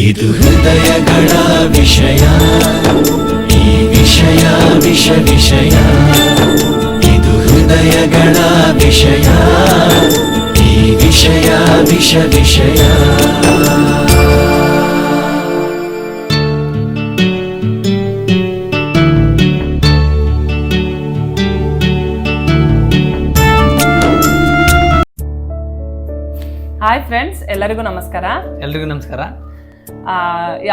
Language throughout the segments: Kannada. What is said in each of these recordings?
ಇದು ಹೃದಯಗಳ ವಿಷಯ, ಈ ವಿಷಯ ವಿಷಯ. ಇದು ಹೃದಯಗಳ ವಿಷಯ, ಈ ವಿಷಯ ವಿಷಯ. ಹಾಯ್ ಫ್ರೆಂಡ್ಸ್, ಎಲ್ಲರಿಗೂ ನಮಸ್ಕಾರ.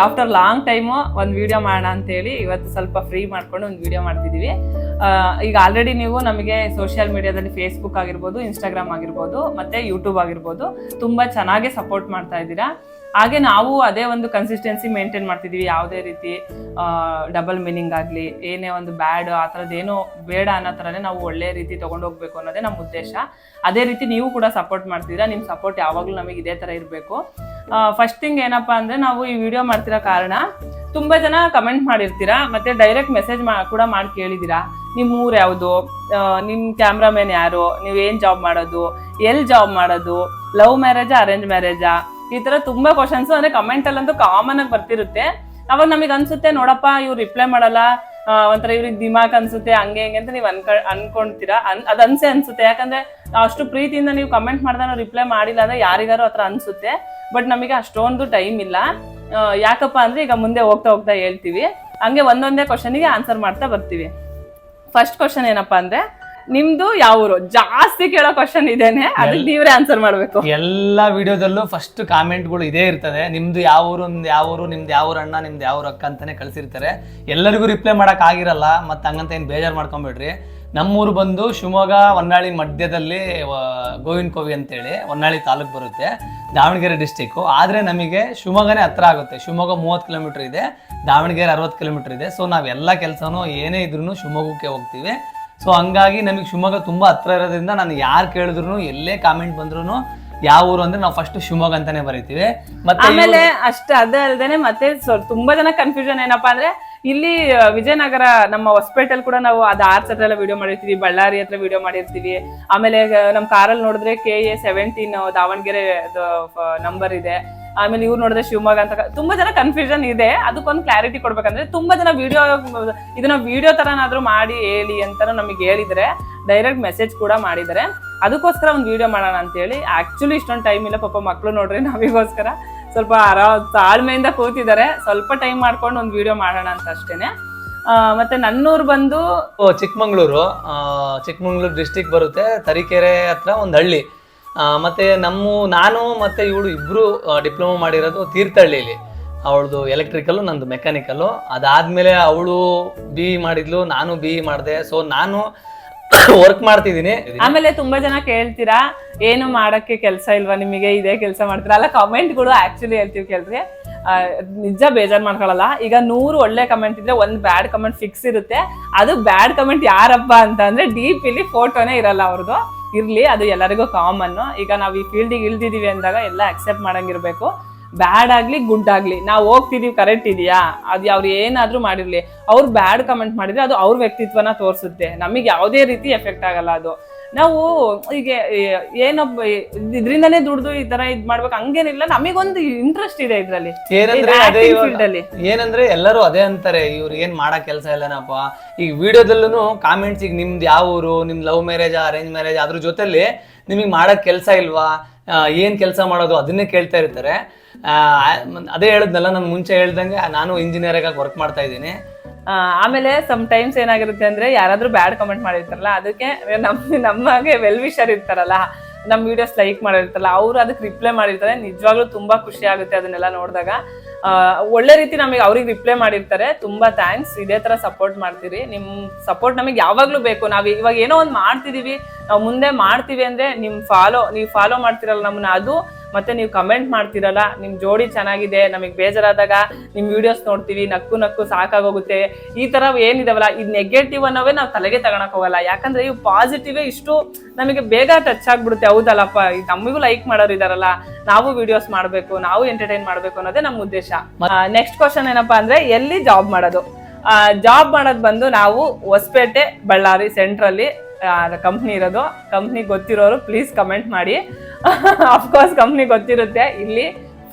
ಆಫ್ಟರ್ ಲಾಂಗ್ ಟೈಮು ಒಂದು ವಿಡಿಯೋ ಮಾಡೋಣ ಅಂತೇಳಿ ಇವತ್ತು ಸ್ವಲ್ಪ ಫ್ರೀ ಮಾಡ್ಕೊಂಡು ಒಂದು ವಿಡಿಯೋ ಮಾಡ್ತಿದ್ದೀವಿ. ಈಗ ಆಲ್ರೆಡಿ ನೀವು ನಮಗೆ ಸೋಷಿಯಲ್ ಮೀಡಿಯಾದಲ್ಲಿ ಫೇಸ್ಬುಕ್ ಆಗಿರ್ಬೋದು, ಇನ್ಸ್ಟಾಗ್ರಾಮ್ ಆಗಿರ್ಬೋದು, ಮತ್ತು ಯೂಟ್ಯೂಬ್ ಆಗಿರ್ಬೋದು ತುಂಬ ಚೆನ್ನಾಗಿ ಸಪೋರ್ಟ್ ಮಾಡ್ತಾ ಇದ್ದೀರಾ. ಹಾಗೆ ನಾವು ಅದೇ ಒಂದು ಕನ್ಸಿಸ್ಟೆನ್ಸಿ ಮೇಂಟೈನ್ ಮಾಡ್ತಿದ್ದೀವಿ. ಯಾವುದೇ ರೀತಿ ಡಬಲ್ ಮೀನಿಂಗ್ ಆಗಲಿ, ಏನೇ ಒಂದು ಬ್ಯಾಡ್ ಆ ಥರದ್ದೇನೋ ಬೇಡ ಅನ್ನೋ ಥರನೇ ನಾವು ಒಳ್ಳೆ ರೀತಿ ತೊಗೊಂಡೋಗ್ಬೇಕು ಅನ್ನೋದೇ ನಮ್ಮ ಉದ್ದೇಶ. ಅದೇ ರೀತಿ ನೀವು ಕೂಡ ಸಪೋರ್ಟ್ ಮಾಡ್ತಿದ್ದೀರಾ. ನಿಮ್ಮ ಸಪೋರ್ಟ್ ಯಾವಾಗಲೂ ನಮಗೆ ಇದೇ ಥರ ಇರಬೇಕು. ಫಸ್ಟ್ ಥಿಂಗ್ ಏನಪ್ಪ ಅಂದರೆ, ನಾವು ಈ ವಿಡಿಯೋ ಮಾಡ್ತಿರೋ ಕಾರಣ ತುಂಬ ಜನ ಕಮೆಂಟ್ ಮಾಡಿರ್ತೀರಾ, ಮತ್ತು ಡೈರೆಕ್ಟ್ ಮೆಸೇಜ್ ಕೂಡ ಮಾಡಿ ಕೇಳಿದ್ದೀರಾ. ನಿಮ್ಮ ಊರು ಯಾವುದು, ನಿಮ್ಮ ಕ್ಯಾಮ್ರಾಮನ್ ಯಾರು, ನೀವು ಏನು ಜಾಬ್ ಮಾಡೋದು, ಎಲ್ಲಿ ಜಾಬ್ ಮಾಡೋದು, ಲವ್ ಮ್ಯಾರೇಜಾ ಅರೇಂಜ್ ಮ್ಯಾರೇಜಾ, ಈ ಥರ ತುಂಬ ಕ್ವಶನ್ಸು ಅಂದರೆ ಕಮೆಂಟಲ್ಲಂತೂ ಕಾಮನ್ ಆಗಿ ಬರ್ತಿರುತ್ತೆ. ಅವಾಗ ನಮಗೆ ಅನ್ಸುತ್ತೆ, ನೋಡಪ್ಪ ಇವ್ರು ರಿಪ್ಲೈ ಮಾಡಲ್ಲ, ಒಂಥರ ಇವ್ರಿಗೆ ದಿಮಾಕ್ ಅನ್ಸುತ್ತೆ, ಹಂಗೆ ಹಿಂಗೆ ಅಂತ ನೀವು ಅನ್ಕೊಂತೀರಾ. ಅದು ಅನ್ಸುತ್ತೆ. ಯಾಕಂದ್ರೆ ಅಷ್ಟು ಪ್ರೀತಿಯಿಂದ ನೀವು ಕಮೆಂಟ್ ಮಾಡಿದಾಗ ನಾವು ರಿಪ್ಲೈ ಮಾಡಿಲ್ಲ ಅಂದ್ರೆ ಯಾರಿಗಾರು ಆ ಥರ ಅನ್ಸುತ್ತೆ. ಬಟ್ ನಮಗೆ ಅಷ್ಟೊಂದು ಟೈಮ್ ಇಲ್ಲ. ಯಾಕಪ್ಪ ಅಂದ್ರೆ ಈಗ ಮುಂದೆ ಹೋಗ್ತಾ ಹೇಳ್ತೀವಿ. ಹಂಗೆ ಒಂದೊಂದೇ ಕ್ವಶನಿಗೆ ಆನ್ಸರ್ ಮಾಡ್ತಾ ಬರ್ತೀವಿ. ಫಸ್ಟ್ ಕ್ವಶನ್ ಏನಪ್ಪಾ ಅಂದ್ರೆ, ನಿಮ್ದು ಯಾವ ಊರು? ಜಾಸ್ತಿ ಕೇಳೋ ಕ್ವಶನ್ ಇದೇನೆ, ಅದಕ್ಕೆ ನೀವೇ ಆನ್ಸರ್ ಮಾಡ್ಬೇಕು. ಎಲ್ಲಾ ವಿಡಿಯೋದಲ್ಲೂ ಫಸ್ಟ್ ಕಾಮೆಂಟ್ಗಳು ಇದೇ ಇರ್ತದೆ, ನಿಮ್ದು ಯಾವ ಊರು, ನಿಮ್ದು ಯಾವ ಊರು, ನಿಮ್ದು ಯಾವ ಅಣ್ಣ, ನಿಮ್ದು ಯಾವ ಅಕ್ಕ ಅಂತಾನೆ ಕಳ್ಸಿರ್ತಾರೆ. ಎಲ್ಲರಿಗೂ ರಿಪ್ಲೈ ಮಾಡಕ್ ಆಗಿರಲ್ಲ, ಮತ್ತೆ ಹಂಗಂತ ಏನ್ ಬೇಜಾರು ಮಾಡ್ಕೊಂಬೇಡ್ರಿ. ನಮ್ಮೂರು ಬಂದು ಶಿವಮೊಗ್ಗ ಹೊನ್ನಾಳಿ ಮಧ್ಯದಲ್ಲಿ ಗೋವಿನ ಕೋವಿ ಅಂತೇಳಿ ಹೊನ್ನಾಳಿ ತಾಲೂಕು ಬರುತ್ತೆ, ದಾವಣಗೆರೆ ಡಿಸ್ಟಿಕ್ಕು. ಆದರೆ ನಮಗೆ ಶಿವಮೊಗ್ಗನೇ ಹತ್ರ ಆಗುತ್ತೆ. ಶಿವಮೊಗ್ಗ 30 ಕಿಲೋಮೀಟರ್ ಇದೆ, ದಾವಣಗೆರೆ 60 ಕಿಲೋಮೀಟರ್ ಇದೆ. ಸೊ ನಾವೆಲ್ಲ ಕೆಲಸನೂ ಏನೇ ಇದ್ರೂ ಶಿವಮೊಗ್ಗಕ್ಕೆ ಹೋಗ್ತೀವಿ. ಸೊ ಹಂಗಾಗಿ ನಮಗೆ ಶಿವಮೊಗ್ಗ ತುಂಬ ಹತ್ರ ಇರೋದ್ರಿಂದ ನಾನು ಯಾರು ಕೇಳಿದ್ರು, ಎಲ್ಲೇ ಕಾಮೆಂಟ್ ಬಂದ್ರು ಯಾವ ಊರು ಅಂದ್ರೆ ನಾವು ಫಸ್ಟ್ ಶಿವಮೊಗ್ಗ ಅಂತಾನೆ ಬರೀತೀವಿ. ಮತ್ತೆ ಆಮೇಲೆ ಅಷ್ಟೇ ಅದೇ ಅಲ್ದೇನೆ ಮತ್ತೆ ತುಂಬಾ ಜನ ಕನ್ಫ್ಯೂಷನ್ ಏನಪ್ಪಾ ಅಂದ್ರೆ, ಇಲ್ಲಿ ವಿಜಯನಗರ ನಮ್ಮ ಹೊಸಪೇಟೆಲ್ ಕೂಡ ನಾವು ಅದು ಆರ್ಸ್ ಹತ್ರ ಎಲ್ಲ ವಿಡಿಯೋ ಮಾಡಿರ್ತೀವಿ, ಬಳ್ಳಾರಿ ಹತ್ರ ವಿಡಿಯೋ ಮಾಡಿರ್ತೀವಿ. ಆಮೇಲೆ ನಮ್ಮ ಕಾರಲ್ಲಿ ನೋಡಿದ್ರೆ KA 17 ದಾವಣಗೆರೆ ನಂಬರ್ ಇದೆ. ಆಮೇಲೆ ಇವ್ರು ನೋಡಿದ್ರೆ ಶಿವಮೊಗ್ಗ ಅಂತ. ತುಂಬಾ ಜನ ಕನ್ಫ್ಯೂಷನ್ ಇದೆ. ಅದಕ್ಕೊಂದು ಕ್ಲಾರಿಟಿ ಕೊಡ್ಬೇಕಂದ್ರೆ, ತುಂಬಾ ಜನ ಇದನ್ನ ವಿಡಿಯೋ ತರನಾದ್ರೂ ಮಾಡಿ ಹೇಳಿ ಅಂತ ನಮಗೆ ಹೇಳಿದ್ರೆ ಡೈರೆಕ್ಟ್ ಮೆಸೇಜ್ ಕೂಡ ಮಾಡಿದ್ದಾರೆ. ಅದಕ್ಕೋಸ್ಕರ ಒಂದು ವಿಡಿಯೋ ಮಾಡೋಣ ಅಂತ ಹೇಳಿ. ಆಕ್ಚುಲಿ ಇಷ್ಟೊಂದು ಟೈಮ್ ಇಲ್ಲ ಪಾಪ ಮಕ್ಕಳು, ನೋಡ್ರಿ ನಮಗೋಸ್ಕರ ಸ್ವಲ್ಪ ತಾಳ್ಮೆಯಿಂದ ಕೂತಿದ್ದಾರೆ. ಸ್ವಲ್ಪ ಟೈಮ್ ಮಾಡ್ಕೊಂಡು ಒಂದು ವಿಡಿಯೋ ಮಾಡೋಣ ಅಂತ ಅಷ್ಟೇನೆ. ಮತ್ತೆ ನನ್ನೂರು ಬಂದು ಚಿಕ್ಕಮಂಗ್ಳೂರು ಡಿಸ್ಟಿಕ್ ಬರುತ್ತೆ, ತರೀಕೆರೆ ಹತ್ರ ಒಂದು ಹಳ್ಳಿ. ಮತ್ತೆ ನಾನು ಮತ್ತೆ ಇವಳು ಇಬ್ರು ಡಿಪ್ಲೊಮಾ ಮಾಡಿರೋದು ತೀರ್ಥಹಳ್ಳಿಲಿ. ಅವಳದು ಎಲೆಕ್ಟ್ರಿಕಲ್ಲು, ನಂದು ಮೆಕ್ಯಾನಿಕಲ್ಲು. ಅದಾದ್ಮೇಲೆ ಅವಳು BE ಮಾಡಿದ್ಲು, ನಾನು BE ಮಾಡಿದೆ. ಸೊ ನಾನು ವರ್ಕ್ ಮಾಡ್ತಿದ್ದೀನಿ. ಆಮೇಲೆ ತುಂಬಾ ಜನ ಕೇಳ್ತೀರಾ, ಏನು ಮಾಡಕ್ಕೆ ಕೆಲಸ ಇಲ್ವಾ ನಿಮಗೆ, ಇದೇ ಕೆಲಸ ಮಾಡ್ತೀರಾ ಅಲ್ಲ. ಕಮೆಂಟ್ಗಳು ಆಕ್ಚುಲಿ ಹೇಳ್ತೀವಿ ಕೇಳ್ರಿ, ನಿಜ ಬೇಜಾರ್ ಮಾಡ್ಕೊಳಲ್ಲ. ಈಗ 100 ಒಳ್ಳೆ ಕಮೆಂಟ್ ಇದ್ರೆ ಒಂದು ಬ್ಯಾಡ್ ಕಮೆಂಟ್ ಫಿಕ್ಸ್ ಇರುತ್ತೆ. ಅದು ಬ್ಯಾಡ್ ಕಮೆಂಟ್ ಯಾರಪ್ಪ ಅಂತ ಅಂದ್ರೆ, ಡೀಪ್ ಇಲ್ಲಿ ಫೋಟೋನೇ ಇರಲ್ಲ ಅವ್ರದ್ದು. ಇರ್ಲಿ, ಅದು ಎಲ್ಲರಿಗೂ ಕಾಮನ್. ಈಗ ನಾವು ಈ ಫೀಲ್ಡಿಗೆ ಇಳ್ದಿದೀವಿ ಅಂದಾಗ ಎಲ್ಲ ಅಕ್ಸೆಪ್ಟ್ ಮಾಡಂಗಿರ್ಬೇಕು. ಬ್ಯಾಡ್ ಆಗ್ಲಿ ಗುಡ್ ಆಗ್ಲಿ ನಾವು ಹೋಗ್ತಿದೀವಿ, ಕರೆಕ್ಟ್ ಇದೆಯಾ, ಅದು ಅವ್ರು ಏನಾದ್ರೂ ಮಾಡಿರ್ಲಿ, ಅವ್ರು ಬ್ಯಾಡ್ ಕಮೆಂಟ್ ಮಾಡಿದ್ರೆ ಅದು ಅವ್ರ ವ್ಯಕ್ತಿತ್ವನ ತೋರಿಸುತ್ತೆ. ನಮಗೆ ಯಾವುದೇ ರೀತಿ ಎಫೆಕ್ಟ್ ಆಗಲ್ಲ. ಅದು ನಾವು ಈಗ ಏನೊಬ್ಬ ಇದ್ರಿಂದಾನೇ ದುಡ್ದು ಈ ತರ ಇದ್ ಮಾಡ್ಬೇಕು ಹಂಗೇನಿಲ್ಲ. ನಮಗೊಂದು ಇಂಟ್ರೆಸ್ಟ್ ಇದೆ ಇದ್ರಲ್ಲಿ. ಏನಂದ್ರೆ ಎಲ್ಲರೂ ಅದೇ ಅಂತಾರೆ, ಇವ್ರು ಏನ್ ಮಾಡಕ್ ಕೆಲಸ ಇಲ್ಲನಪ್ಪ. ಈಗ ವಿಡಿಯೋದಲ್ಲೂ ಕಾಮೆಂಟ್ಸ್, ಈಗ ನಿಮ್ದು ಯಾವ ಊರು, ನಿಮ್ದು ಲವ್ ಮ್ಯಾರೇಜ್ ಅರೇಂಜ್ ಮ್ಯಾರೇಜ್, ಅದ್ರ ಜೊತೆಲಿ ನಿಮಗೆ ಮಾಡಕ್ ಕೆಲಸ ಇಲ್ವಾ, ಏನ್ ಕೆಲಸ ಮಾಡೋದು ಅದನ್ನೇ ಕೇಳ್ತಾ ಇರ್ತಾರೆ. ಅದೇ ಹೇಳಿದ್ನಲ್ಲ, ನಾನು ಮುಂಚೆ ಹೇಳ್ದಂಗೆ ನಾನು ಇಂಜಿನಿಯರ್ ಆಗಿ ವರ್ಕ್ ಮಾಡ್ತಾ ಇದ್ದೀನಿ. ಆಮೇಲೆ ಸಮ್ ಟೈಮ್ಸ್ ಏನಾಗಿರುತ್ತೆ ಅಂದ್ರೆ, ಯಾರಾದ್ರೂ ಬ್ಯಾಡ್ ಕಮೆಂಟ್ ಮಾಡಿರ್ತಾರಲ್ಲ, ಅದಕ್ಕೆ ನಮಗೆ ವೆಲ್ ವಿಷರ್ ಇರ್ತಾರಲ್ಲ, ನಮ್ಮ ವಿಡಿಯೋಸ್ ಲೈಕ್ ಮಾಡಿರ್ತಾರಲ್ಲ, ಅವರು ಅದಕ್ಕೆ ರಿಪ್ಲೈ ಮಾಡಿರ್ತಾರೆ. ನಿಜವಾಗ್ಲೂ ತುಂಬಾ ಖುಷಿ ಆಗುತ್ತೆ ಅದನ್ನೆಲ್ಲ ನೋಡಿದಾಗ. ಒಳ್ಳೆ ರೀತಿ ನಮಗೆ ಅವ್ರಿಗೆ ರಿಪ್ಲೈ ಮಾಡಿರ್ತಾರೆ. ತುಂಬಾ ಥ್ಯಾಂಕ್ಸ್. ಇದೇ ತರ ಸಪೋರ್ಟ್ ಮಾಡ್ತೀರಿ. ನಿಮ್ ಸಪೋರ್ಟ್ ನಮಗೆ ಯಾವಾಗ್ಲೂ ಬೇಕು. ನಾವು ಇವಾಗ ಏನೋ ಒಂದು ಮಾಡ್ತಿದೀವಿ, ನಾವು ಮುಂದೆ ಮಾಡ್ತೀವಿ ಅಂದ್ರೆ ನೀವು ಫಾಲೋ ಮಾಡ್ತಿರಲ್ಲ ನಮ್ಮನ್ನ, ಅದು ಮತ್ತೆ ನೀವು ಕಮೆಂಟ್ ಮಾಡ್ತಿರಲ್ಲ, ನಿಮ್ ಜೋಡಿ ಚೆನ್ನಾಗಿದೆ, ನಮಗೆ ಬೇಜಾರಾದಾಗ ನಿಮ್ ವಿಡಿಯೋಸ್ ನೋಡ್ತೀವಿ, ನಕ್ಕು ಸಾಕಾಗೋಗುತ್ತೆ. ಈ ತರ ಏನಿದಾವಲ್ಲ, ಇದು ನೆಗೆಟಿವ್ ಅನ್ನೋವೇ ನಾವು ತಲೆಗೆ ತಗೊಳಕ್ ಹೋಗಲ್ಲ. ಯಾಕಂದ್ರೆ ಇವು ಪಾಸಿಟಿವೇ ಇಷ್ಟು ನಮಗೆ ಬೇಗ ಟಚ್ ಆಗ್ಬಿಡುತ್ತೆ. ಹೌದಲ್ಲಪ್ಪ, ನಮಗೂ ಲೈಕ್ ಮಾಡೋರು ಇದಾರಲ್ಲ, ನಾವು ವಿಡಿಯೋಸ್ ಮಾಡ್ಬೇಕು, ನಾವು ಎಂಟರ್ಟೈನ್ ಮಾಡ್ಬೇಕು ಅನ್ನೋದೇ ನಮ್ಮ ಉದ್ದೇಶ. ನೆಕ್ಸ್ಟ್ ಕ್ವಶನ್ ಏನಪ್ಪಾ ಅಂದ್ರೆ, ಎಲ್ಲಿ ಜಾಬ್ ಮಾಡೋದು? ಜಾಬ್ ಮಾಡೋದು ಬಂದು ನಾವು ಹೊಸಪೇಟೆ, ಬಳ್ಳಾರಿ ಸೆಂಟ್ರಲ್ಲಿ ಕಂಪ್ನಿ ಇರೋದು. ಕಂಪ್ನಿ ಗೊತ್ತಿರೋರು ಪ್ಲೀಸ್ ಕಮೆಂಟ್ ಮಾಡಿ. ಅಫ್ಕೋರ್ಸ್ ಕಂಪ್ನಿ ಗೊತ್ತಿರುತ್ತೆ. ಇಲ್ಲಿ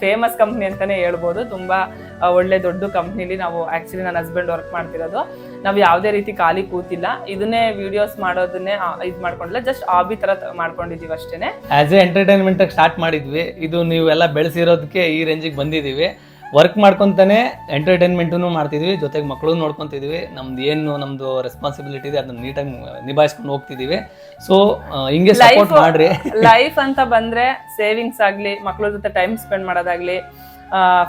ಫೇಮಸ್ ಕಂಪ್ನಿ ಅಂತಾನೆ ಹೇಳ್ಬೋದು. ತುಂಬಾ ಒಳ್ಳೆ ದೊಡ್ಡ ಕಂಪ್ನಿಲಿ ನಾವು ಆಕ್ಚುಲಿ ನನ್ನ ಹಸ್ಬೆಂಡ್ ವರ್ಕ್ ಮಾಡ್ತಿರೋದು. ನಾವು ಯಾವುದೇ ರೀತಿ ಖಾಲಿ ಕೂತಿಲ್ಲ, ಇದನ್ನೇ ವಿಡಿಯೋಸ್ ಮಾಡೋದನ್ನೇ ಇದು ಮಾಡ್ಕೊಂಡಿಲ್ಲ, ಜಸ್ಟ್ ಹಾಬಿ ತರ ಮಾಡ್ಕೊಂಡಿದೀವಿ ಅಷ್ಟೇನೆ. ಆಸ್ ಎ ಎಂಟರ್ಟೈನ್ಮೆಂಟ್ ಸ್ಟಾರ್ಟ್ ಮಾಡಿದ್ವಿ, ಇದು ನೀವೆಲ್ಲ ಬೆಳೆಸಿರೋದಕ್ಕೆ ಈ ರೇಂಜಿಗೆ ಬಂದಿದ್ದೀವಿ. ವರ್ಕ್ ಮಾಡ್ಕೊಂತಾನೆ ಎಂಟರ್ಟೈನ್ಮೆಂಟನ್ನು ಮಾಡ್ತಿದ್ವಿ, ಜೊತೆಗೆ ಮಕ್ಕಳು ನೋಡ್ಕೊತಿದ್ವಿ. ನಮ್ದು ರೆಸ್ಪಾನ್ಸಿಬಿಲಿಟಿ ಇದೆ ಅದನ್ನ ನೀಟಾಗಿ ನಿಭಾಯಿಸ್ಕೊಂಡು ಹೋಗ್ತಿದೀವಿ. ಸೊ ಹಿಂಗೆ ಸಪೋರ್ಟ್ ಮಾಡ್ರಿ. ಲೈಫ್ ಅಂತ ಬಂದ್ರೆ ಸೇವಿಂಗ್ಸ್ ಆಗ್ಲಿ, ಮಕ್ಕಳ ಜೊತೆ ಟೈಮ್ ಸ್ಪೆಂಡ್ ಮಾಡೋದಾಗ್ಲಿ,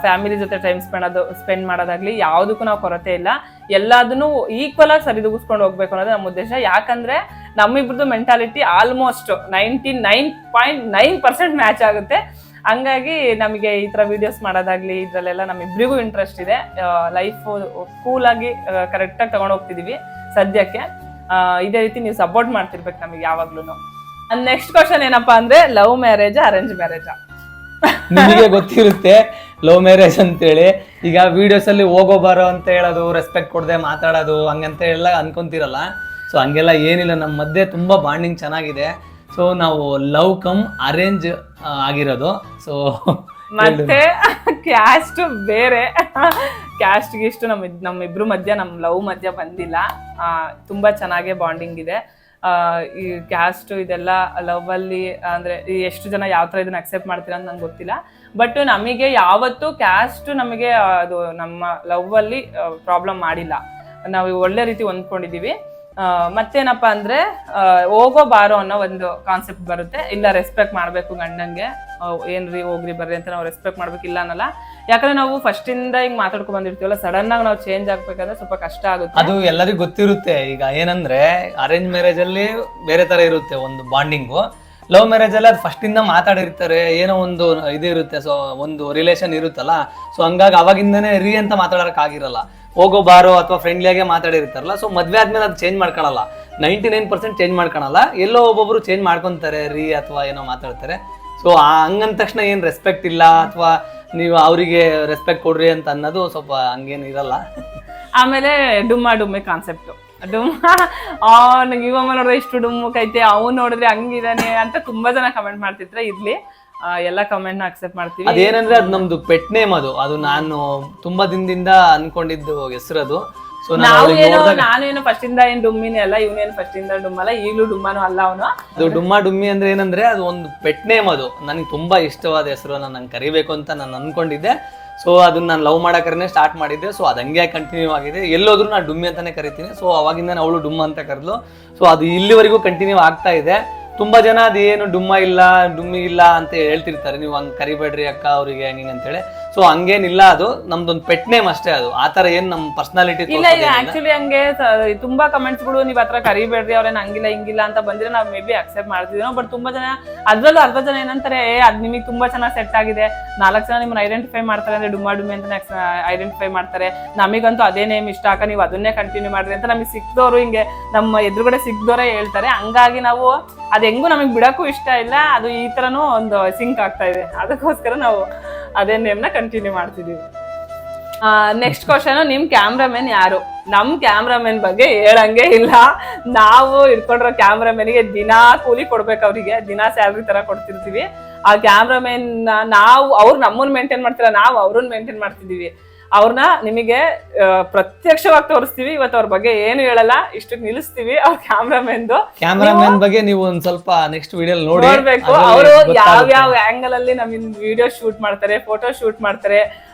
ಫ್ಯಾಮಿಲಿ ಜೊತೆ ಟೈಮ್ ಸ್ಪೆಂಡ್ ಮಾಡೋದಾಗ್ಲಿ, ಯಾವುದಕ್ಕೂ ನಾವು ಕೊರತೆ ಇಲ್ಲ. ಎಲ್ಲದನ್ನು ಈಕ್ವಲ್ ಆಗಿ ಸರಿದೂಗಿಸ್ಕೊಂಡು ಹೋಗ್ಬೇಕು ಅನ್ನೋದು ನಮ್ಮ ಉದ್ದೇಶ. ಯಾಕಂದ್ರೆ ನಮ್ಮಿಬ್ರದ್ದು ಮೆಂಟಾಲಿಟಿ ಆಲ್ಮೋಸ್ಟ್ 99.9% ಮ್ಯಾಚ್ ಆಗುತ್ತೆ. ಹಂಗಾಗಿ ನಮಗೆ ಈ ತರ ವಿಡಿಯೋಸ್ ಮಾಡೋದಾಗ್ಲಿ ಇದ್ರಲ್ಲೆಲ್ಲ ನಮ್ಮಿಬ್ರಿಗೂ ಇಂಟ್ರೆಸ್ಟ್ ಇದೆ. ಲೈಫ್ ಕೂಲ್ ಆಗಿ ಕರೆಕ್ಟ್ ಆಗಿ ತಗೊಂಡು ಹೋಗ್ತಿದೀವಿ ಸದ್ಯಕ್ಕೆ. ಇದೇ ರೀತಿ ನೀವು ಸಪೋರ್ಟ್ ಮಾಡ್ತಿರ್ಬೇಕು ನಮಗೆ ಯಾವಾಗ್ಲೂ. ನೆಕ್ಸ್ಟ್ ಕ್ವಶನ್ ಏನಪ್ಪಾ ಅಂದ್ರೆ, ಲವ್ ಮ್ಯಾರೇಜ್ ಅರೇಂಜ್ ಮ್ಯಾರೇಜ್? ನಿಮಗೆ ಗೊತ್ತಿರುತ್ತೆ ಲವ್ ಮ್ಯಾರೇಜ್ ಅಂತೇಳಿ. ಈಗ ವಿಡಿಯೋಸ್ ಅಲ್ಲಿ ಹೋಗೋ ಬರೋ ಅಂತ ಹೇಳೋದು, ರೆಸ್ಪೆಕ್ಟ್ ಕೊಡದೆ ಮಾತಾಡೋದು ಹಂಗಂತ ಎಲ್ಲ ಅನ್ಕೊಂತಿರಲ್ಲ. ಸೊ ಹಂಗೆಲ್ಲ ಏನಿಲ್ಲ, ನಮ್ಮ ಮಧ್ಯೆ ತುಂಬಾ ಬಾಂಡಿಂಗ್ ಚೆನ್ನಾಗಿದೆ. ಸೊ ನಾವು ಲವ್ ಕಮ್ ಅರೇಂಜ್ ಆಗಿರೋದು. ಸೊ ಮತ್ತೆ ಕ್ಯಾಸ್ಟ್ ಬೇರೆ, ಕ್ಯಾಸ್ಟ್ ಗಿಷ್ಟು ನಮ್ಮಿಬ್ರು ಮಧ್ಯ, ನಮ್ ಲವ್ ಮಧ್ಯ ಬಂದಿಲ್ಲ. ತುಂಬಾ ಚೆನ್ನಾಗೇ ಬಾಂಡಿಂಗ್ ಇದೆ. ಈ ಕ್ಯಾಸ್ಟ್ ಇದೆಲ್ಲ ಲವ್ ಅಲ್ಲಿ ಅಂದ್ರೆ ಎಷ್ಟು ಜನ ಯಾವ ತರ ಇದನ್ನ ಅಕ್ಸೆಪ್ಟ್ ಮಾಡ್ತೀರಾ ಅಂತ ನಂಗೆ ಗೊತ್ತಿಲ್ಲ. ಬಟ್ ನಮಗೆ ಯಾವತ್ತು ಕ್ಯಾಸ್ಟ್ ನಮಗೆ ಅದು ನಮ್ಮ ಲವ್ ಅಲ್ಲಿ ಪ್ರಾಬ್ಲಮ್ ಮಾಡಿಲ್ಲ. ನಾವು ಒಳ್ಳೆ ರೀತಿ ಹೊಂದ್ಕೊಂಡಿದೀವಿ. ಮತ್ತೇನಪ್ಪಾ ಅಂದ್ರೆ, ಹೋಗೋ ಬಾರೋ ಅನ್ನೋ ಒಂದು ಕಾನ್ಸೆಪ್ಟ್ ಬರುತ್ತೆ. ಇಲ್ಲ, ರೆಸ್ಪೆಕ್ಟ್ ಮಾಡ್ಬೇಕು ಗಂಡಂಗೆ, ಏನ್ರಿ ಹೋಗ್ರಿ ಬರ್ರಿ ಅಂತ ನಾವು ರೆಸ್ಪೆಕ್ಟ್ ಮಾಡ್ಬೇಕಿಲ್ಲ ಅನ್ನಲ್ಲ. ಯಾಕಂದ್ರೆ ನಾವು ಫಸ್ಟ್ ಇಂದ ಹಿಂಗ್ ಮಾತಾಡ್ಕೊಂಡ್ ಬಂದಿರ್ತೀವಲ್ಲ, ಸಡನ್ ಆಗಿ ನಾವು ಚೇಂಜ್ ಆಗ್ಬೇಕಂದ್ರೆ ಸ್ವಲ್ಪ ಕಷ್ಟ ಆಗುತ್ತೆ. ಅದು ಎಲ್ಲರಿಗೂ ಗೊತ್ತಿರುತ್ತೆ. ಈಗ ಏನಂದ್ರೆ ಅರೇಂಜ್ ಮ್ಯಾರೇಜ್ ಅಲ್ಲಿ ಬೇರೆ ತರ ಇರುತ್ತೆ ಒಂದು ಬಾಂಡಿಂಗು. ಲವ್ ಮ್ಯಾರೇಜ್ ಅಲ್ಲಿ ಅದು ಫಸ್ಟ್ ಇಂದ ಮಾತಾಡಿರ್ತಾರೆ, ಏನೋ ಒಂದು ಇದು ಇರುತ್ತೆ. ಸೊ ಒಂದು ರಿಲೇಷನ್ ಇರುತ್ತಲ್ಲ, ಸೊ ಹಂಗಾಗಿ ಅವಾಗಿಂದನೇ ರೀ ಅಂತ ಮಾತಾಡಕ್ ಆಗಿರಲ್ಲ. ಹೋಗೋ ಬಾರೋ ಅಥವಾ ಫ್ರೆಂಡ್ಲಿಯಾಗೆ ಮಾತಾಡಿರ್ತಾರಲ್ಲ. ಸೊ ಮದ್ವೆ ಆದ್ಮೇಲೆ ಅದು ಚೇಂಜ್ ಮಾಡ್ಕೊಳಲ್ಲ, 99% ಚೇಂಜ್ ಮಾಡ್ಕೊಳಲ್ಲ. ಎಲ್ಲೋ ಒಬ್ಬೊಬ್ರು ಚೇಂಜ್ ಮಾಡ್ಕೊಂತಾರೆ, ರೀ ಅಥವಾ ಏನೋ ಮಾತಾಡ್ತಾರೆ. ಸೊ ಹಂಗಂದ ತಕ್ಷಣ ಏನ್ ರೆಸ್ಪೆಕ್ಟ್ ಇಲ್ಲ ಅಥವಾ ನೀವು ಅವರಿಗೆ ರೆಸ್ಪೆಕ್ಟ್ ಕೊಡ್ರಿ ಅಂತ ಅನ್ನೋದು ಸ್ವಲ್ಪ ಹಂಗೇನು ಇರಲ್ಲ. ಆಮೇಲೆ ಡುಮ್ಮಿ ಕಾನ್ಸೆಪ್ಟ್, ಇವ ನೋಡಿದ್ರೆ ಇಷ್ಟು ಡುಮ್ಮಕ್ಕೈತೆ, ಅವ್ನು ನೋಡಿದ್ರೆ ಹಂಗಿದಾನೆ ಅಂತ ತುಂಬಾ ಜನ ಕಮೆಂಟ್ ಮಾಡ್ತಿದ್ರೆ. ಇರ್ಲಿ, ಎಲ್ಲ ಕಮೆಂಟ್ ನ ಅಕ್ಸೆಪ್ಟ್ ಮಾಡ್ತೀವಿ. ಅದೇನಂದ್ರೆ ಅದು ನಮ್ದು ಪೆಟ್ ನೇಮ್. ಅದು ನಾನು ತುಂಬಾ ದಿನದಿಂದ ಅನ್ಕೊಂಡಿದ್ದು ಹೆಸರು ಅದು. ಸೊ ನಾನೇನು ಫಸ್ಟ್ ಇಂದ ಏನ್ ಡುಮ್ಮಿನೇ ಅಲ್ಲ, ಇವನೇನು ಫಸ್ಟ್ ಇಂದ ಡುಮ್ಮಲ್ಲ, ಈಗಲೂ ಡುಮ್ಮನು ಅಲ್ಲ ಅವನು. ಅದು ಡುಮ್ಮಿ ಅಂದ್ರೆ ಏನಂದ್ರೆ ಅದು ಒಂದು ಪೆಟ್ ನೇಮ್. ಅದು ನನಗೆ ತುಂಬಾ ಇಷ್ಟವಾದ ಹೆಸರು, ನಾನು ಕರಿಬೇಕು ಅಂತ ನಾನು ಅನ್ಕೊಂಡಿದ್ದೆ. ಸೊ ಅದನ್ನ ನಾನು ಲವ್ ಮಾಡಕರೇ ಸ್ಟಾರ್ಟ್ ಮಾಡಿದ್ದೆ. ಸೊ ಅದು ಹಂಗೆ ಕಂಟಿನ್ಯೂ ಆಗಿದೆ. ಎಲ್ಲೋದ್ರೂ ನಾನು ಡುಮ್ಮಿ ಅಂತಾನೆ ಕರಿತೀನಿ. ಸೊ ಅವಾಗಿಂದ ಅವಳು ಡುಮ್ಮ ಅಂತ ಕರೆದ್ಲು. ಸೊ ಅದು ಇಲ್ಲಿವರೆಗೂ ಕಂಟಿನ್ಯೂ ಆಗ್ತಾ ಇದೆ. ತುಂಬಾ ಜನ ಅದೇನು ಡುಮ್ಮಿ ಇಲ್ಲ ಅಂತ ಹೇಳ್ತಿರ್ತಾರೆ, ನೀವು ಹಂಗ್ ಕರಿಬೇಡ್ರಿ ಅಕ್ಕ ಅವ್ರಿಗೆ ಹಂಗೆ ಅಂತೇಳಿ. ಸೊ ಹಂಗೇನಿಲ್ಲ, ಅದು ನಮ್ದೊಂದು ಪೆಟ್ ನೇಮ್ ಅಷ್ಟೇ. ಅದು ಆತರ ಏನ್ ನಮ್ ಪರ್ಸನಾಲಿಟಿ ಇಲ್ಲ. ಈಗ ಆಕ್ಚುಲಿ ಹಂಗೆ ತುಂಬಾ ಕಮೆಂಟ್ಸ್ ಗಳು, ನೀವ್ ಹತ್ರ ಕರಿಬೇಡ್ರಿ ಅವ್ರೇನ್ ಹಂಗಿಲ್ಲ ಹಿಂಗಿಲ್ಲ ಅಂತ ಬಂದ್ರೆ ನಾವ್ ಮೇ ಬಿ ಅಕ್ಸೆಪ್ಟ್ ಮಾಡ್ತಿದ್ವಿ. ಬಟ್ ತುಂಬಾ ಜನ, ಅದ್ರಲ್ಲೂ ಅರ್ಧ ಜನ ಏನಂತಾರೆ, ಅದ್ ನಿಮಗೆ ತುಂಬಾ ಚೆನ್ನಾಗಿ ಸೆಟ್ ಆಗಿದೆ, 4 ಜನ ನಿಮ್ಮನ್ನ ಐಡೆಂಟಿಫೈ ಮಾಡ್ತಾರೆ ಅಂದ್ರೆ ಡುಮ್ಮಿ ಅಂತಾನೆ ಐಡೆಂಟಿಫೈ ಮಾಡ್ತಾರೆ. ನಮಗಂತೂ ಅದೇ ನೇಮ್ ಇಷ್ಟ ಅಕ್ಕ, ನೀವು ಅದನ್ನೇ ಕಂಟಿನ್ಯೂ ಮಾಡ್ರಿ ಅಂತ ನಮಗೆ ಸಿಕ್ದವ್ರು, ಹಿಂಗೆ ನಮ್ಮ ಎದುರುಗಡೆ ಸಿಕ್ದವರೇ ಹೇಳ್ತಾರೆ. ಹಂಗಾಗಿ ನಾವು ಅದ್ ಹೆಂಗೂ ನಮಗ್ ಬಿಡಕ್ಕೂ ಇಷ್ಟ ಇಲ್ಲ. ಅದು ಈ ತರನು ಒಂದು ಸಿಂಕ್ ಆಗ್ತಾ ಇದೆ, ಅದಕ್ಕೋಸ್ಕರ ನಾವು ಅದೇ ನೇಮ್ನ ಕಂಟಿನ್ಯೂ ಮಾಡ್ತಿದೀವಿ. ನೆಕ್ಸ್ಟ್ ಕ್ವಶನ್, ನಿಮ್ ಕ್ಯಾಮ್ರಾಮನ್ ಯಾರು? ನಮ್ ಕ್ಯಾಮ್ರಾಮನ್ ಬಗ್ಗೆ ಹೇಳಂಗೆ ಇಲ್ಲ. ನಾವು ಇಟ್ಕೊಂಡಿರೋ ಕ್ಯಾಮ್ರಾಮನ್ಗೆ ದಿನಾ ಕೂಲಿ ಕೊಡ್ಬೇಕು, ಅವ್ರಿಗೆ ದಿನಾ ಸ್ಯಾಲ್ರಿ ತರ ಕೊಡ್ತಿರ್ತೀವಿ. ಆ ಕ್ಯಾಮ್ರಾಮನ್ ಅವ್ರು ನಮ್ಮನ್ನ ಮೇಂಟೈನ್ ಮಾಡ್ತಿಲ್ಲ, ನಾವು ಅವ್ರನ್ನ ಮೇಂಟೈನ್ ಮಾಡ್ತಿದೀವಿ. ಅವ್ರನ್ನ ನಿಮಗೆ ಪ್ರತ್ಯಕ್ಷವಾಗಿ ತೋರಿಸ್ತೀವಿ. ಇವತ್ತು ಅವ್ರ ಬಗ್ಗೆ ಏನು ಹೇಳಲ್ಲ, ಇಷ್ಟಕ್ಕೆ ನಿಲ್ಲಿಸ್ತೀವಿ. ಅವ್ರ ಕ್ಯಾಮ್ರಾಮನ್ ಬಗ್ಗೆ ನೀವು ಒಂದ್ ಸ್ವಲ್ಪ ನೆಕ್ಸ್ಟ್ ವಿಡಿಯೋ ನೋಡ್ಬೇಕು. ಅವರು ಯಾವ ಆಂಗಲ್ ಅಲ್ಲಿ ನಮ್ಮಿಂದ ವಿಡಿಯೋ ಶೂಟ್ ಮಾಡ್ತಾರೆ, ಫೋಟೋ ಶೂಟ್ ಮಾಡ್ತಾರೆ.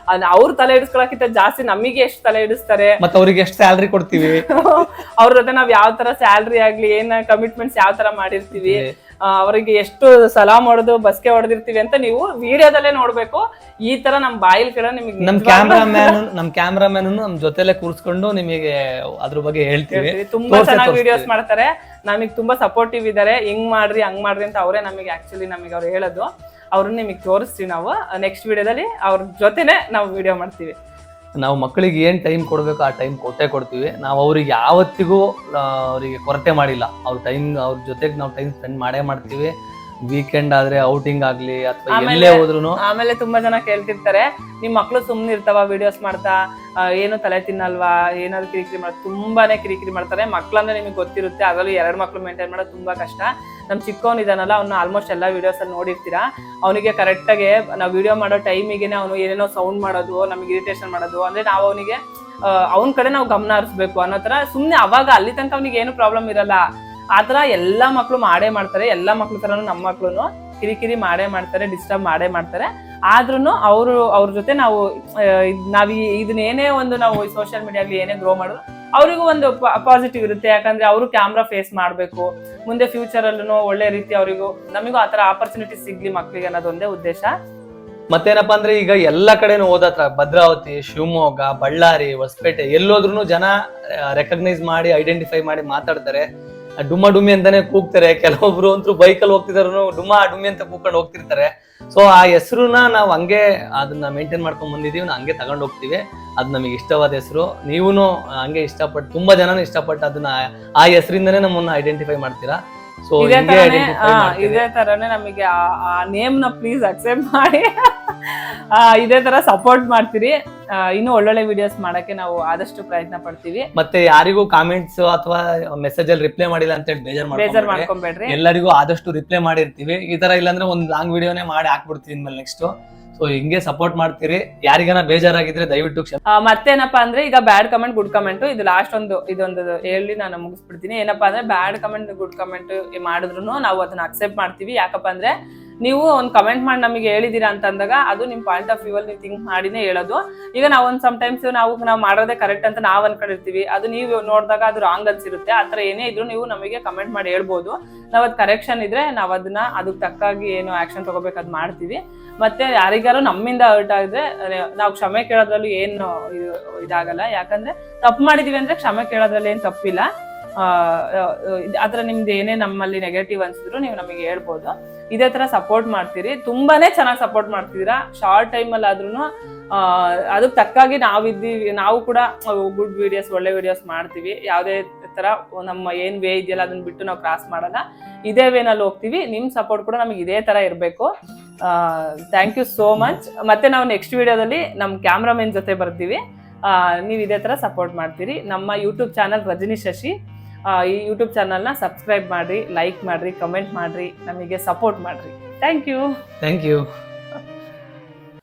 ಅವ್ರ ತಲೆ ಹಿಡಿಸ್ಕೊಳಕ್ಕಿಂತ ಜಾಸ್ತಿ ನಮಗೆ ಎಷ್ಟು ತಲೆ ಹಿಡಿಸ್ತಾರೆ, ಮತ್ತೆ ಅವ್ರಿಗೆ ಎಷ್ಟು ಸ್ಯಾಲ್ರಿ ಕೊಡ್ತೀವಿ, ಅವ್ರ ಜೊತೆ ನಾವ್ ಯಾವ ತರ ಸ್ಯಾಲ್ರಿ ಆಗ್ಲಿ, ಏನ್ ಕಮಿಟ್ಮೆಂಟ್ಸ್ ಯಾವ ತರ ಮಾಡಿರ್ತೀವಿ, ಅವರಿಗೆ ಎಷ್ಟು ಸಲಾ ಮಾಡೋದು, ಬಸ್ಗೆ ಹೊಡೆದಿರ್ತೀವಿ ಅಂತ ನೀವು ವಿಡಿಯೋದಲ್ಲೇ ನೋಡ್ಬೇಕು. ಈ ತರ ನಮ್ ಬಾಯಿಲ್ ಕೇಳ ನಿಮಗೆ ನಮ್ ಕ್ಯಾಮ್ರಾಮನ್ ನಮ್ ಜೊತೆಲೆ ಕೂರ್ಸ್ಕೊಂಡು ನಿಮಗೆ ಅದ್ರ ಬಗ್ಗೆ ಹೇಳ್ತೀವಿ. ತುಂಬಾ ಚೆನ್ನಾಗಿ ವಿಡಿಯೋಸ್ ಮಾಡ್ತಾರೆ, ನಮಗ್ ತುಂಬಾ ಸಪೋರ್ಟಿವ್ ಇದಾರೆ. ಹಿಂಗ್ ಮಾಡ್ರಿ ಹಂಗ್ ಮಾಡ್ರಿ ಅಂತ ಅವರೇ ನಮಗೆ ಅವ್ರು ಹೇಳೋದು. ಅವ್ರನ್ನ ನಿಮಗೆ ತೋರಿಸ್ತೀವಿ ನಾವು ನೆಕ್ಸ್ಟ್ ವಿಡಿಯೋದಲ್ಲಿ. ಅವ್ರ ಜೊತೆನೆ ನಾವು ವಿಡಿಯೋ ಮಾಡ್ತೀವಿ. ನಾವು ಮಕ್ಕಳಿಗೆ ಏನ್ ಟೈಮ್ ಕೊಡ್ಬೇಕು ಆ ಟೈಮ್ ಕೊಡ್ತೀವಿ. ನಾವು ಅವ್ರಿಗೆ ಯಾವತ್ತಿಗೂ ಅವರಿಗೆ ಕೊರತೆ ಮಾಡಿಲ್ಲ. ಅವ್ರ ಜೊತೆಗೆ ನಾವು ಟೈಮ್ ಸ್ಪೆಂಡ್ ಮಾಡೇ ಮಾಡ್ತೀವಿ. ವೀಕೆಂಡ್ ಆದ್ರೆ ಔಟಿಂಗ್ ಆಗ್ಲಿ ಅಥವಾ ಆಮೇಲೆ- ಎಲ್ಲೇ ಹೋದ್ರು ಆಮೇಲೆ ತುಂಬಾ ಜನ ಕೇಳ್ತಿರ್ತಾರೆ ನಿಮ್ ಮಕ್ಳು ಸುಮ್ನೆ ಇರ್ತಾವ ವಿಡಿಯೋಸ್ ಮಾಡ್ತಾ ಏನು ತಲೆ ತಿನ್ನಲ್ವಾ ಏನಾದ್ರು ಕಿರಿಕಿರಿ ತುಂಬಾನೇ ಕಿರಿಕಿರಿ ಮಾಡ್ತಾರೆ. ಮಕ್ಳಂದ್ರೆ ನಿಮಗೆ ಗೊತ್ತಿರುತ್ತೆ, ಅದರಲ್ಲೂ 2 ಮಕ್ಳು ಮೇಂಟೈನ್ ಮಾಡೋದು ತುಂಬಾ ಕಷ್ಟ. ನಮ್ ಚಿಕ್ಕವನ್ ಇದಾನಲ್ಲ, ಅವ್ನು ಆಲ್ಮೋಸ್ಟ್ ಎಲ್ಲಾ ವಿಡಿಯೋಸ್ ಅಲ್ಲಿ ನೋಡಿರ್ತೀರಾ. ಅವನಿಗೆ ಕರೆಕ್ಟಾಗಿ ನಾವು ವಿಡಿಯೋ ಮಾಡೋ ಟೈಮಿಗೆನೆ ಅವನು ಏನೇನೋ ಸೌಂಡ್ ಮಾಡೋದು, ನಮ್ಗೆ ಇರಿಟೇಷನ್ ಮಾಡೋದು, ಅಂದ್ರೆ ನಾವು ಅವನಿಗೆ ಅವನ ಕಡೆ ನಾವು ಗಮನ ಹರಿಸ್ಬೇಕು ಅನ್ನೋ ತರ. ಸುಮ್ನೆ ಅವಾಗ ಅಲ್ಲಿ ತನಕ ಅವ್ನಿಗೆ ಏನು ಪ್ರಾಬ್ಲಮ್ ಇರಲ್ಲ. ಆತರ ಎಲ್ಲಾ ಮಕ್ಳು ಮಾಡೇ ಮಾಡ್ತಾರೆ. ಎಲ್ಲಾ ಮಕ್ಳು ತರನು ನಮ್ಮ ಮಕ್ಳು ಕಿರಿಕಿರಿ ಮಾಡೇ ಮಾಡ್ತಾರೆ, ಡಿಸ್ಟರ್ಬ್ ಮಾಡೇ ಮಾಡ್ತಾರೆ. ಆದ್ರೂ ಅವ್ರ ಜೊತೆ ನಾವು ಇದನ್ನೇನೇ ಒಂದು ನಾವು ಸೋಷಿಯಲ್ ಮೀಡಿಯಾದಲ್ಲಿ ಏನೇ ಗ್ರೋ ಮಾಡೋದು ಅವರಿಗೂ ಒಂದು ಪಾಸಿಟಿವ್ ಇರುತ್ತೆ. ಯಾಕಂದ್ರೆ ಅವರು ಕ್ಯಾಮ್ರಾ ಫೇಸ್ ಮಾಡ್ಬೇಕು, ಮುಂದೆ ಫ್ಯೂಚರ್ ಅಲ್ಲೂ ಒಳ್ಳೆ ರೀತಿ ಅವರಿಗೂ ನಮಗೂ ಆತರ ಆಪರ್ಚುನಿಟಿ ಸಿಗ್ಲಿ ಮಕ್ಳಿಗೆ ಅನ್ನೋದೊಂದೇ ಉದ್ದೇಶ. ಮತ್ತೇನಪ್ಪಾ ಅಂದ್ರೆ ಈಗ ಎಲ್ಲಾ ಕಡೆನೂ ಹೋದತ್ರ ಭದ್ರಾವತಿ, ಶಿವಮೊಗ್ಗ, ಬಳ್ಳಾರಿ, ಹೊಸಪೇಟೆ ಎಲ್ಲೋದ್ರೂ ಜನ ರೆಕಗ್ನೈಸ್ ಮಾಡಿ ಐಡೆಂಟಿಫೈ ಮಾಡಿ ಮಾತಾಡ್ತಾರೆ. ಡುಮ್ಮ ಡುಮ್ಮಿ ಅಂತಾನೆ ಕೂಗ್ತಾರೆ. ಕೆಲವೊಬ್ರು ಅಂತೂ ಬೈಕಲ್ಲಿ ಹೋಗ್ತಿದಾರು ಡುಮ್ಮ ಡುಮ್ಮಿ ಅಂತ ಕೂಗ್ಕೊಂಡು ಹೋಗ್ತಿರ್ತಾರೆ. ಸೊ ಆ ಹೆಸರುನ ನಾವು ಹಂಗೆ ಅದನ್ನ ಮೇಂಟೈನ್ ಮಾಡ್ಕೊಂಡ್ ಬಂದಿದೀವಿ, ಹಂಗೆ ತಗೊಂಡ್ ಹೋಗ್ತೀವಿ. ಅದು ನಮಗೆ ಇಷ್ಟವಾದ ಹೆಸರು. ನೀವುನು ಹಂಗೆ ಇಷ್ಟಪಟ್ಟು ತುಂಬಾ ಜನನು ಇಷ್ಟಪಟ್ಟು ಅದನ್ನ ಆ ಹೆಸರಿಂದನೇ ನಮ್ಮನ್ನ ಐಡೆಂಟಿಫೈ ಮಾಡ್ತೀರಾ. ಸೊ ಇದೇ ತರನೇ ನಮಗೆ ಆ ನೇಮ್ ನ ಪ್ಲೀಸ್ ಅಕ್ಸೆಪ್ಟ್ ಮಾಡಿ ಇದೇ ತರ ಸಪೋರ್ಟ್ ಮಾಡ್ತೀರಿ. ಇನ್ನು ಒಳ್ಳೊಳ್ಳೆ ವಿಡಿಯೋಸ್ ಮಾಡಕ್ಕೆ ನಾವು ಆದಷ್ಟು ಪ್ರಯತ್ನ ಪಡ್ತೀವಿ. ಮತ್ತೆ ಯಾರಿಗೂ ಕಾಮೆಂಟ್ಸ್ ಅಥವಾ ಮೆಸೇಜ್ ಅಲ್ಲಿ ರಿಪ್ಲೈ ಮಾಡಿಲ್ಲ ಅಂತ ಹೇಳಿ ಬೇಜಾರ್ ಮಾಡ್ಕೊಂಬೇಡ್ರಿ. ಎಲ್ಲರಿಗೂ ಆದಷ್ಟು ರಿಪ್ಲೈ ಮಾಡಿರ್ತೀವಿ. ಈ ತರ ಇಲ್ಲಾಂದ್ರೆ ಒಂದ್ ಲಾಂಗ್ ವಿಡಿಯೋನೇ ಮಾಡಿ ಹಾಕ್ಬಿಡ್ತೀವಿ ಇನ್ಮೇಲೆ ನೆಕ್ಸ್ಟ್. ಸೊ ಹಿಂಗೆ ಸಪೋರ್ಟ್ ಮಾಡ್ತೀರಿ. ಯಾರಿಗಾನ ಬೇಜಾರಾಗಿದ್ರೆ ದಯವಿಟ್ಟು ಮತ್ತೇನಪ್ಪಾ ಅಂದ್ರೆ ಈಗ ಬ್ಯಾಡ್ ಕಮೆಂಟ್ ಗುಡ್ ಕಮೆಂಟ್ ಇದು ಲಾಸ್ಟ್ ಇದೊಂದು ಹೇಳಿ ನಾನು ಮುಗಿಸ್ಬಿಡ್ತೀನಿ. ಏನಪ್ಪಾ ಅಂದ್ರೆ ಬ್ಯಾಡ್ ಕಮೆಂಟ್ ಗುಡ್ ಕಮೆಂಟ್ ಮಾಡಿದ್ರು ನಾವು ಅದನ್ನ ಅಕ್ಸೆಪ್ಟ್ ಮಾಡ್ತೀವಿ. ಯಾಕಪ್ಪ ಅಂದ್ರೆ ನೀವು ಒಂದು ಕಮೆಂಟ್ ಮಾಡಿ ನಮಗೆ ಹೇಳಿದೀರಾ ಅಂತ ಅಂದಾಗ ಅದು ನಿಮ್ ಪಾಯಿಂಟ್ ಆಫ್ ವ್ಯೂ ಅಲ್ಲಿ ನೀವು ಥಿಂಕ್ ಮಾಡಿನೇ ಹೇಳೋದು. ಈಗ ನಾವು ಸಮ್ಟೈಮ್ಸ್ ನಾವು ಮಾಡೋದೇ ಕರೆಕ್ಟ್ ಅಂತ ನಾವ್ ಅನ್ಕೊಂಡಿರ್ತೀವಿ, ಅದು ನೀವು ನೋಡಿದಾಗ ಅದು ರಾಂಗ್ ಅನ್ಸಿರುತ್ತೆ. ಆತರ ಏನೇ ಇದ್ರು ನೀವು ನಮಗೆ ಕಮೆಂಟ್ ಮಾಡಿ ಹೇಳ್ಬೋದು. ನಾವ್ ಅದ್ ಕರೆಕ್ಷನ್ ಇದ್ರೆ ನಾವ್ ಅದನ್ನ ಅದಕ್ಕೆ ತಕ್ಕಾಗಿ ಏನು ಆಕ್ಷನ್ ತಗೋಬೇಕು ಅದ್ ಮಾಡ್ತೀವಿ. ಮತ್ತೆ ಯಾರಿಗಾರು ನಮ್ಮಿಂದ ಹರ್ಟ್ ಆಗಿದ್ರೆ ನಾವು ಕ್ಷಮೆ ಕೇಳೋದ್ರಲ್ಲೂ ಏನು ಇದಾಗಲ್ಲ. ಯಾಕಂದ್ರೆ ತಪ್ಪು ಮಾಡಿದೀವಿ ಅಂದ್ರೆ ಕ್ಷಮೆ ಕೇಳೋದ್ರಲ್ಲಿ ಏನ್ ತಪ್ಪಿಲ್ಲ. ಆತರ ನಿಮ್ದು ಏನೇ ನಮ್ಮಲ್ಲಿ ನೆಗೆಟಿವ್ ಅನ್ಸಿದ್ರು ನೀವು ನಮಗೆ ಹೇಳ್ಬೋದು. ಇದೇ ತರ ಸಪೋರ್ಟ್ ಮಾಡ್ತೀರಿ, ತುಂಬಾನೇ ಚೆನ್ನಾಗಿ ಸಪೋರ್ಟ್ ಮಾಡ್ತಿದ್ದೀರಾ. ಶಾರ್ಟ್ ಟೈಮ್ ಅಲ್ಲಿ ಆದ್ರೂ ಅದಕ್ಕೆ ತಕ್ಕಾಗಿ ನಾವು ಕೂಡ ಗುಡ್ ವಿಡಿಯೋಸ್ ಒಳ್ಳೆ ವಿಡಿಯೋಸ್ ಮಾಡ್ತೀವಿ. ಯಾವುದೇ ತರ ನಮ್ಮ ಏನ್ ವೇ ಇದೆಯಲ್ಲ ಅದನ್ನ ಬಿಟ್ಟು ನಾವು ಕ್ರಾಸ್ ಮಾಡಲ್ಲ, ಇದೇ ವೇನಲ್ಲಿ ಹೋಗ್ತೀವಿ. ನಿಮ್ ಸಪೋರ್ಟ್ ಕೂಡ ನಮಗೆ ಇದೇ ತರ ಇರಬೇಕು. Thank you so much. ಮತ್ತೆ ನಾವು ನೆಕ್ಸ್ಟ್ ವಿಡಿಯೋದಲ್ಲಿ ನಮ್ಮ ಕ್ಯಾಮ್ರಾಮನ್ ಜೊತೆ ಬರ್ತೀವಿ. ನೀವು ಇದೇ ತರ ಸಪೋರ್ಟ್ ಮಾಡ್ತೀರಿ. ನಮ್ಮ ಯೂಟ್ಯೂಬ್ ಚಾನಲ್ ರಜನಿ ಶಶಿ, ಈ ಯೂಟ್ಯೂಬ್ ಚಾನಲ್ನ ಸಬ್ಸ್ಕ್ರೈಬ್ ಮಾಡ್ರಿ, ಲೈಕ್ ಮಾಡ್ರಿ, ಕಮೆಂಟ್ ಮಾಡ್ರಿ, ನಮಗೆ ಸಪೋರ್ಟ್ ಮಾಡ್ರಿ. Thank you.